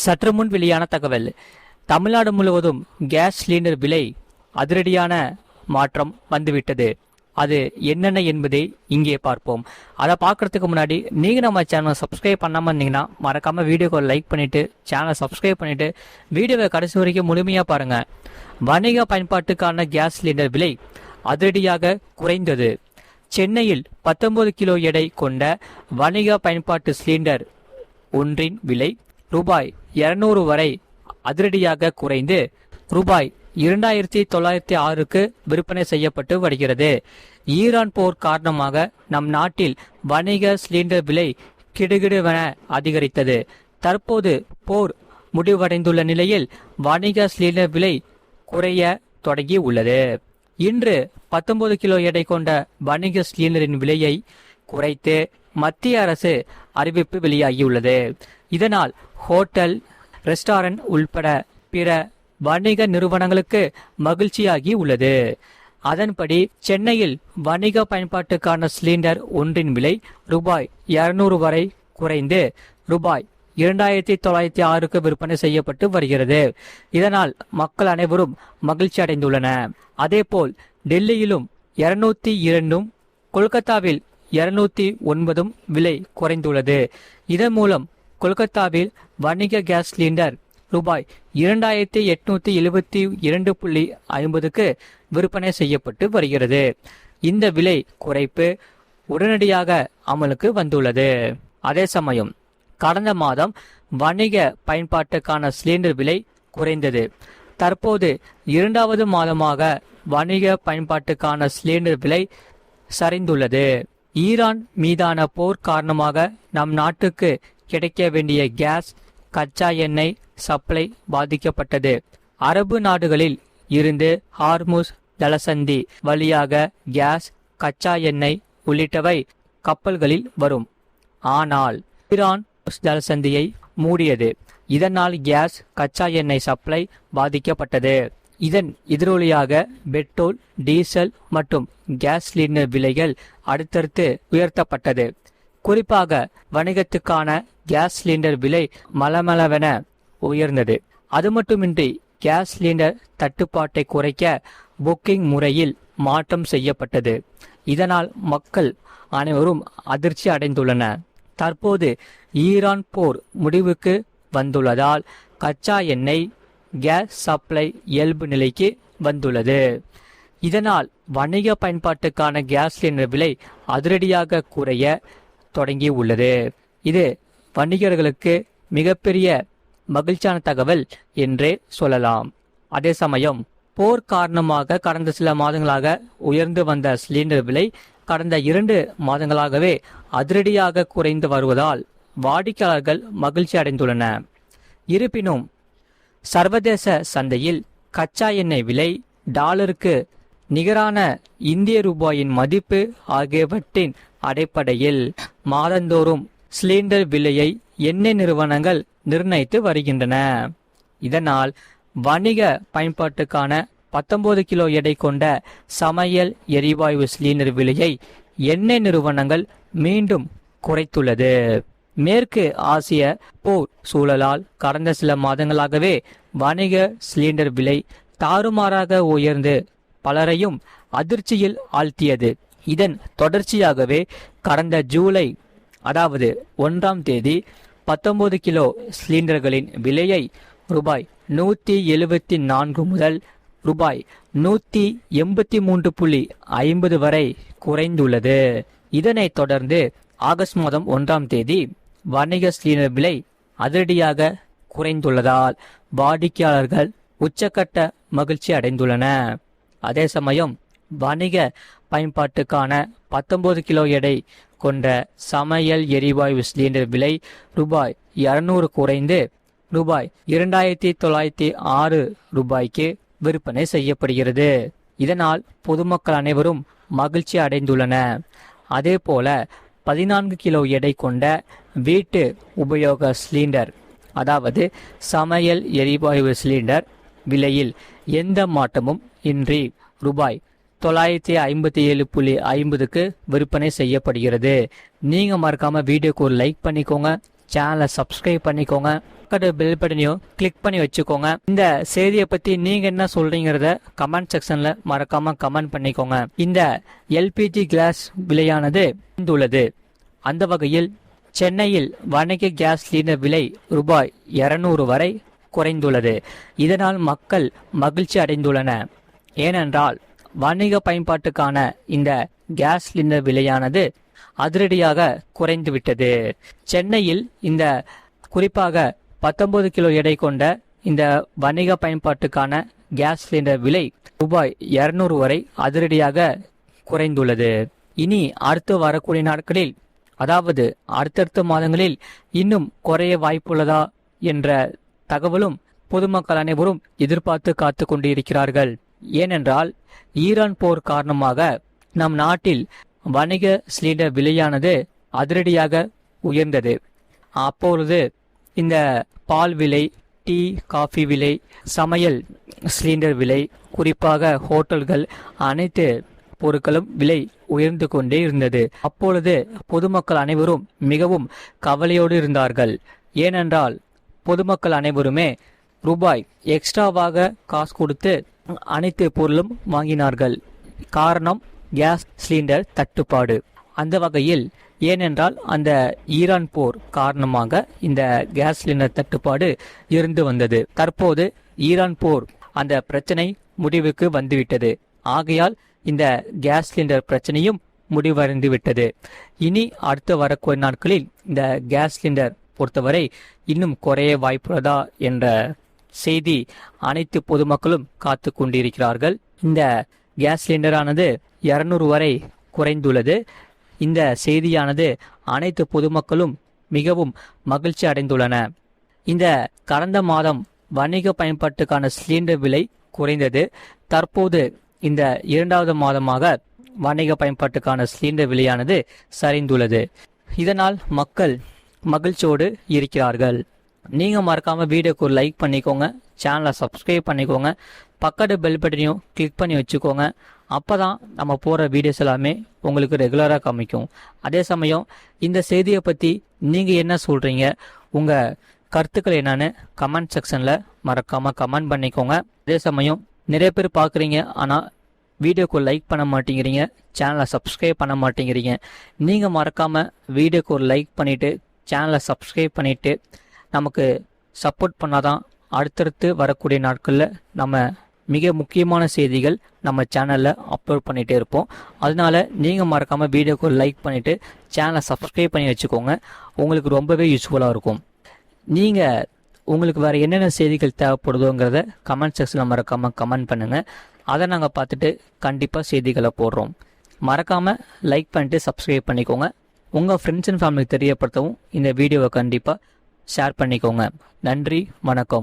சற்று முன் வெளியான தகவல். தமிழ்நாடு முழுவதும் கேஸ் சிலிண்டர் விலை அதிரடியான மாற்றம் வந்துவிட்டது. அது என்னென்ன என்பதை இங்கே பார்ப்போம். அதை பார்க்கறதுக்கு முன்னாடி நீங்கள் நம்ம சேனலை சப்ஸ்கிரைப் பண்ணாமல் இருந்தீங்கன்னா மறக்காமல் வீடியோக்கு லைக் பண்ணிவிட்டு சேனலை சப்ஸ்கிரைப் பண்ணிவிட்டு வீடியோவை கடைசி வரைக்கும் முழுமையாக பாருங்கள். வணிக பயன்பாட்டுக்கான கேஸ் சிலிண்டர் விலை அதிரடியாக குறைந்தது. சென்னையில் 19 கிலோ எடை கொண்ட வணிக பயன்பாட்டு சிலிண்டர் ஒன்றின் விலை ரூபாய் 200 வரை அதிரடியாக குறைந்து ரூபாய் 2906க்கு விற்பனை செய்யப்பட்டு வருகிறது. ஈரான் போர் காரணமாக நம் நாட்டில் வணிக சிலிண்டர் விலை கிடுகிடுவென அதிகரித்தது. தற்போது போர் முடிவடைந்துள்ள நிலையில் வணிக சிலிண்டர் விலை குறைய தொடங்கி உள்ளது. இன்று 19 கிலோ எடை கொண்ட வணிக சிலிண்டரின் விலையை குறைத்து மத்திய அரசு அறிவிப்பு வெளியாகியுள்ளது. இதனால் ஹோட்டல், ரெஸ்டாரண்ட் உள்பட பிற வணிக நிறுவனங்களுக்கு மகிழ்ச்சியாகி உள்ளது. அதன்படி சென்னையில் வணிக பயன்பாட்டுக்கான சிலிண்டர் ஒன்றின் விலை ரூபாய் 200 வரை குறைந்து ரூபாய் 2906க்கு விற்பனை செய்யப்பட்டு வருகிறது. இதனால் மக்கள் அனைவரும் மகிழ்ச்சி அடைந்துள்ளனர். அதேபோல் டெல்லியிலும் 202ம் கொல்கத்தாவில் 209ம் விலை குறைந்துள்ளது. இதன் மூலம் கொல்கத்தாவில் வணிக கேஸ் சிலிண்டர் ரூபாய் 2872.50க்கு விற்பனை செய்யப்பட்டு வருகிறது. இந்த விலை குறைப்பு உடனடியாக அமலுக்கு வந்துள்ளது. அதே சமயம் கடந்த மாதம் வணிக பயன்பாட்டுக்கான சிலிண்டர் விலை குறைந்தது. தற்போது 2வது மாதமாக வணிக பயன்பாட்டுக்கான சிலிண்டர் விலை சரிந்துள்ளது. ஈரான் மீதான போர் காரணமாக நம் நாட்டுக்கு கிடைக்க வேண்டிய கேஸ், கச்சா எண்ணெய் சப்ளை பாதிக்கப்பட்டது. அரபு நாடுகளில் இருந்து ஹார்முஸ் ஜலசந்தி வழியாக கேஸ், கச்சா எண்ணெய் உள்ளிட்டவை கப்பல்களில் வரும். ஆனால் ஈரான் ஜலசந்தியை மூடியது. இதனால் கேஸ், கச்சா எண்ணெய் சப்ளை பாதிக்கப்பட்டது. இதன் எதிரொலியாக பெட்ரோல், டீசல் மற்றும் கேஸ் சிலிண்டர் விலைகள் அடுத்தடுத்து உயர்த்தப்பட்டது. குறிப்பாக வணிகத்துக்கான கேஸ் சிலிண்டர் விலை மளமளவென உயர்ந்தது. அது மட்டுமின்றி கேஸ் சிலிண்டர் தட்டுப்பாட்டை குறைக்க புக்கிங் முறையில் மாற்றம் செய்யப்பட்டது. இதனால் மக்கள் அனைவரும் அதிர்ச்சி அடைந்துள்ளனர். தற்போது ஈரான் போர் முடிவுக்கு வந்துள்ளதால் கச்சா எண்ணெய், கேஸ் சப்ளை இயல்பு நிலைக்கு வந்துள்ளது. இதனால் வணிக பயன்பாட்டுக்கான கேஸ் சிலிண்டர் விலை அதிரடியாக குறைய தொடங்கி உள்ளது. இது வணிகர்களுக்கு மிகப்பெரிய மகிழ்ச்சியான தகவல் என்றே சொல்லலாம். அதே சமயம் போர் காரணமாக கடந்த சில மாதங்களாக உயர்ந்து வந்த சிலிண்டர் விலை கடந்த 2 மாதங்களாகவே அதிரடியாக குறைந்து வருவதால் வாடிக்கையாளர்கள் மகிழ்ச்சி அடைந்துள்ளனர். இருப்பினும் சர்வதேச சந்தையில் கச்சா எண்ணெய் விலை, டாலருக்கு நிகரான இந்திய ரூபாயின் மதிப்பு ஆகியவற்றின் அடிப்படையில் மாதந்தோறும் சிலிண்டர் விலையை எண்ணெய் நிறுவனங்கள் நிர்ணயித்து வருகின்றன. இதனால் வணிக பயன்பாட்டுக்கான 19 கிலோ எடை கொண்ட சமையல் எரிவாயு சிலிண்டர் விலையை எண்ணெய் நிறுவனங்கள் மீண்டும் குறைத்துள்ளது. மேற்கு ஆசிய போர் சூழலால் கடந்த சில மாதங்களாகவே வணிக சிலிண்டர் விலை தாறுமாறாக உயர்ந்து பலரையும் அதிர்ச்சியில் ஆழ்த்தியது. இதன் தொடர்ச்சியாகவே கடந்த ஜூலை அதாவது 1ஆம் தேதி 19 கிலோ சிலிண்டர்களின் விலையை ரூபாய் 174 முதல் ரூபாய் 183.50 வரை குறைந்துள்ளது. இதனைத் தொடர்ந்து ஆகஸ்ட் மாதம் 1ஆம் தேதி வணிக சிலிண்டர் விலை அதிரடியாக குறைந்துள்ளதால் வாடிக்கையாளர்கள் உச்சக்கட்ட மகிழ்ச்சி அடைந்துள்ளனர். அதே சமயம் வணிக பயன்பாட்டுக்கான 19 கிலோ எடை கொண்ட சமையல் எரிவாயு சிலிண்டர் விலை ரூபாய் 200 குறைந்து ரூபாய் 2906 ரூபாய்க்கு விற்பனை செய்யப்படுகிறது. இதனால் பொதுமக்கள் அனைவரும் மகிழ்ச்சி அடைந்துள்ளனர். அதே போல 14 கிலோ எடை கொண்ட வீட்டு உபயோக சிலிண்டர் அதாவது சமையல் எரிவாயு சிலிண்டர் விலையில் எந்த மாற்றமும் இன்றி ரூபாய் 957.50க்கு விற்பனை செய்யப்படுகிறது. நீங்க மறக்காம வீடியோக்கு ஒரு லைக் பண்ணிக்கோங்க, சேனலை சப்ஸ்கிரைப் பண்ணிக்கோங்க, பக்கத்து பெல் பட்டனையும் கிளிக் பண்ணி வச்சுக்கோங்க. இந்த செய்தியை பத்தி நீங்க என்ன சொல்றீங்கிறத கமெண்ட் செக்ஷன்ல மறக்காம கமெண்ட் பண்ணிக்கோங்க. இந்த எல்பிஜி கேஸ் விலையானது உள்ளது. அந்த வகையில் சென்னையில் வணிக கேஸ் சிலிண்டர் விலை ரூபாய் 200 வரை குறைந்துள்ளது. இதனால் மக்கள் மகிழ்ச்சி அடைந்துள்ளனர். ஏனென்றால் வணிக பயன்பாட்டுக்கான இந்த கேஸ் சிலிண்டர் விலையானது அதிரடியாக குறைந்துவிட்டது. சென்னையில் இந்த குறிப்பாக 19 கிலோ எடை கொண்ட இந்த வணிக பயன்பாட்டுக்கான கேஸ் சிலிண்டர் விலை ரூபாய் 200 வரை அதிரடியாக குறைந்துள்ளது. இனி அடுத்து வரக்கூடிய நாட்களில், அதாவது அடுத்தடுத்த மாதங்களில் இன்னும் குறைய வாய்ப்புள்ளதா என்ற தகவலும் பொதுமக்கள் அனைவரும் எதிர்பார்த்து காத்து கொண்டிருக்கிறார்கள். ஏனென்றால் ஈரான் போர் காரணமாக நம் நாட்டில் வணிக சிலிண்டர் விலையானது அதிரடியாக உயர்ந்தது. அப்பொழுது இந்த பால் விலை, டீ, காஃபி விலை, சமையல் சிலிண்டர் விலை, குறிப்பாக ஹோட்டல்கள் அனைத்து பொருட்களும் விலை உயர்ந்து கொண்டே இருந்தது. அப்பொழுது பொதுமக்கள் அனைவரும் மிகவும் கவலையோடு இருந்தார்கள். ஏனென்றால் பொதுமக்கள் அனைவருமே ரூபாய் எக்ஸ்ட்ராவாக காசு கொடுத்து அனைத்து பொருளும் வாங்கினார்கள். காரணம் கேஸ் சிலிண்டர் தட்டுப்பாடு. அந்த வகையில் ஏனென்றால் அந்த ஈரான் போர் காரணமாக இந்த கேஸ் சிலிண்டர் தட்டுப்பாடு இருந்து வந்தது. தற்போது ஈரான் போர் அந்த பிரச்சனை முடிவுக்கு வந்துவிட்டது. ஆகையால் இந்த கேஸ் சிலிண்டர் பிரச்சனையும் முடிவடைந்து விட்டது. இனி அடுத்து வரக்கூடிய நாட்களில் இந்த கேஸ் சிலிண்டர் பொறுத்தவரை இன்னும் குறைய வாய்ப்புள்ளதா என்ற செய்தி அனைத்து பொதுமக்களும் காத்து கொண்டிருக்கிறார்கள். இந்த கேஸ் சிலிண்டரானது 200 வரை குறைந்துள்ளது. இந்த செய்தியானது அனைத்து பொதுமக்களும் மிகவும் மகிழ்ச்சி அடைந்துள்ளன. இந்த கடந்த மாதம் வணிக பயன்பாட்டுக்கான சிலிண்டர் விலை குறைந்தது. தற்போது இந்த 2வது மாதமாக வணிக பயன்பாட்டுக்கான சிலிண்டர் விலையானது சரிந்துள்ளது. இதனால் மக்கள் மகிழ்ச்சியோடு இருக்கிறார்கள். நீங்க மறக்காம வீடியோக்கு ஒரு லைக் பண்ணிக்கோங்க, சேனலை சப்ஸ்கிரைப் பண்ணிக்கோங்க, பக்கத்து பெல் பட்டனையும் கிளிக் பண்ணி வச்சுக்கோங்க. அப்பதான் நம்ம போற வீடியோஸ் எல்லாமே உங்களுக்கு ரெகுலரா காமிக்கும். அதே சமயம் இந்த செய்தியை பத்தி நீங்க என்ன சொல்றீங்க, உங்க கருத்துக்கள் என்னன்னு கமெண்ட் செக்ஷன்ல மறக்காம கமெண்ட் பண்ணிக்கோங்க. அதே சமயம் நிறைய பேர் பாக்குறீங்க, ஆனா வீடியோக்கு லைக் பண்ண மாட்டேங்கிறீங்க, சேனலை சப்ஸ்கிரைப் பண்ண மாட்டேங்கிறீங்க. நீங்க மறக்காம வீடியோக்கு ஒரு லைக் பண்ணிட்டு சேனலை சப்ஸ்கிரைப் பண்ணிட்டு நமக்கு சப்போர்ட் பண்ணாதான் அடுத்தடுத்து வரக்கூடிய நாட்களில் நம்ம மிக முக்கியமான செய்திகள் நம்ம சேனலில் அப்லோட் பண்ணிகிட்டே இருப்போம். அதனால நீங்கள் மறக்காமல் வீடியோக்கு லைக் பண்ணிவிட்டு சேனலை சப்ஸ்கிரைப் பண்ணி வச்சுக்கோங்க. உங்களுக்கு ரொம்பவே யூஸ்ஃபுல்லாக இருக்கும். நீங்கள் உங்களுக்கு வேறு என்னென்ன செய்திகள் தேவைப்படுதோங்கிறத கமெண்ட் செக்ஷனில் மறக்காமல் கமெண்ட் பண்ணுங்கள். அதை நாங்கள் பார்த்துட்டு கண்டிப்பாக செய்திகளை போடுறோம். மறக்காமல் லைக் பண்ணிட்டு சப்ஸ்கிரைப் பண்ணிக்கோங்க. உங்கள் ஃப்ரெண்ட்ஸ் அண்ட் ஃபேமிலிக்கு தெரியப்படுத்தவும் இந்த வீடியோவை கண்டிப்பாக ஷேர் பண்ணிக்கோங்க. நன்றி, வணக்கம்.